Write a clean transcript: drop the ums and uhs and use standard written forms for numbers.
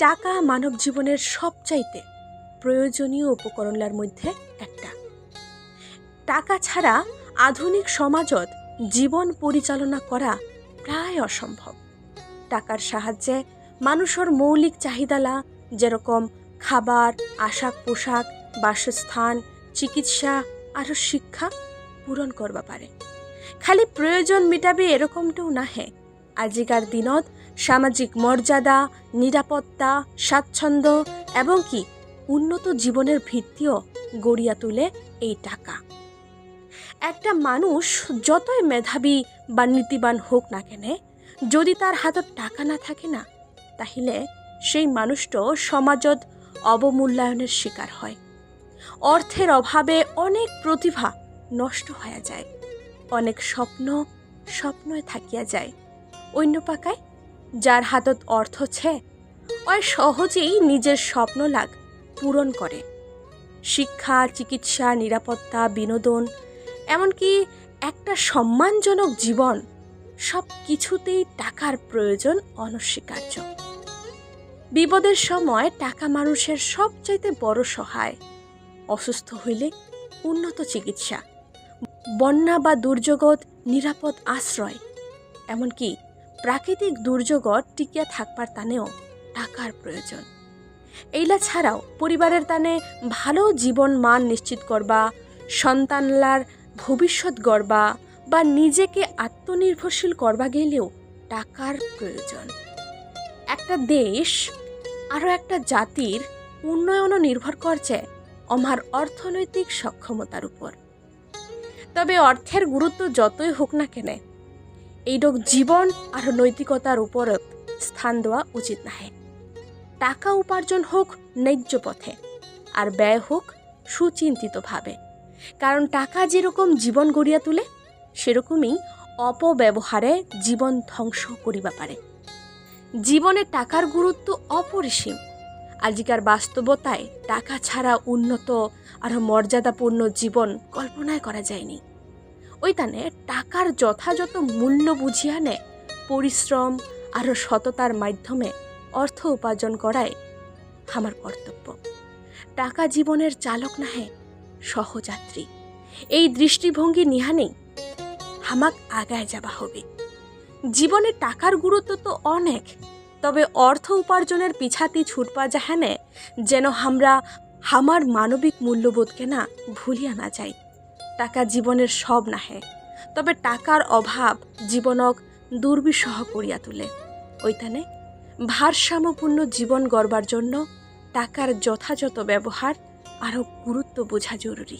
টাকা মানব জীবনের সবচাইতে প্রয়োজনীয় উপকরণের মধ্যে একটা। টাকা ছাড়া আধুনিক সমাজত জীবন পরিচালনা করা প্রায় অসম্ভব। টাকার সাহায্যে মানুষের মৌলিক চাহিদালা যেরকম খাবার, আশাক পোশাক, বাসস্থান, চিকিৎসা আর শিক্ষা পূরণ করবা পারে। খালি প্রয়োজন মিটাবে এরকমটাও নাহে। আজিকার দিনত সামাজিক মর্যাদা, নিরাপত্তা, স্বাচ্ছন্দ্য এবং কি উন্নত জীবনের ভিত্তিও গড়িয়া তুলে এই টাকা। একটা মানুষ যতই মেধাবী বা নীতিবান হোক না কেন, যদি তার হাতত টাকা না থাকে না, তাহলে সেই মানুষটা সমাজত অবমূল্যায়নের শিকার হয়। অর্থের অভাবে অনেক প্রতিভা নষ্ট হয়ে যায়, অনেক স্বপ্নই থাকিয়া যায়। অন্য পাকায় যার হাতত অর্থ ছে, ওই সহজেই নিজের স্বপ্ন লাগ পূরণ করে। শিক্ষা, চিকিৎসা, নিরাপত্তা, বিনোদন, এমনকি একটা সম্মানজনক জীবন, সব কিছুতেই টাকার প্রয়োজন অনস্বীকার্য। বিপদের সময় টাকা মানুষের সবচাইতে বড় সহায়। অসুস্থ হইলে উন্নত চিকিৎসা, বন্যা বা দুর্যোগত নিরাপদ আশ্রয়, এমনকি প্রাকৃতিক দুর্যোগত টিকিয়া থাকবার টানেও টাকার প্রয়োজন। এইলা ছাড়াও পরিবারের টানে ভালো জীবন মান নিশ্চিত করবা, সন্তানলার ভবিষ্যৎ গড়বা বা নিজেকে আত্মনির্ভরশীল করবা গেলেও টাকার প্রয়োজন। একটা দেশ আরও একটা জাতির উন্নয়নও নির্ভর করছে আমার অর্থনৈতিক সক্ষমতার উপর। তবে অর্থের গুরুত্ব যতই হোক না কেন, এইরকম জীবন আর নৈতিকতার উপর স্থান দেওয়া উচিত নাহে। টাকা উপার্জন হোক ন্যায্য পথে, আর ব্যয় হোক সুচিন্তিতভাবে। কারণ টাকা যেরকম জীবন গড়িয়া তুলে, সেরকমই অপব্যবহারে জীবন ধ্বংস করিবা পারে। জীবনে টাকার গুরুত্ব অপরিসীম। আজিকার বাস্তবতায় টাকা ছাড়া উন্নত আর মর্যাদাপূর্ণ জীবন কল্পনায় করা যায়নি। ওইখানে টাকার যথাযথ মূল্য বুঝিয়া নে পরিশ্রম আর সততার মাধ্যমে অর্থ উপার্জন করাই আমার কর্তব্য। টাকা জীবনের চালক নাহে, সহযাত্রী। এই দৃষ্টিভঙ্গি নিহানেই হামাক আগায় যাবা হবে। জীবনে টাকার গুরুত্ব তো অনেক, তবে অর্থ উপার্জনের পিছাতি ছুটপা যাহানে যেন আমরা হামার মানবিক মূল্যবোধকে না ভুলিয়া না যাই। টাকা জীবনের সব নাহে, তবে টাকার অভাব জীবনক দুর্বিষহ করিয়া তোলে। ওইখানে ভারসাম্যপূর্ণ জীবন গড়বার জন্য টাকার যথাযথ ব্যবহার আরও গুরুত্ব বোঝা জরুরি।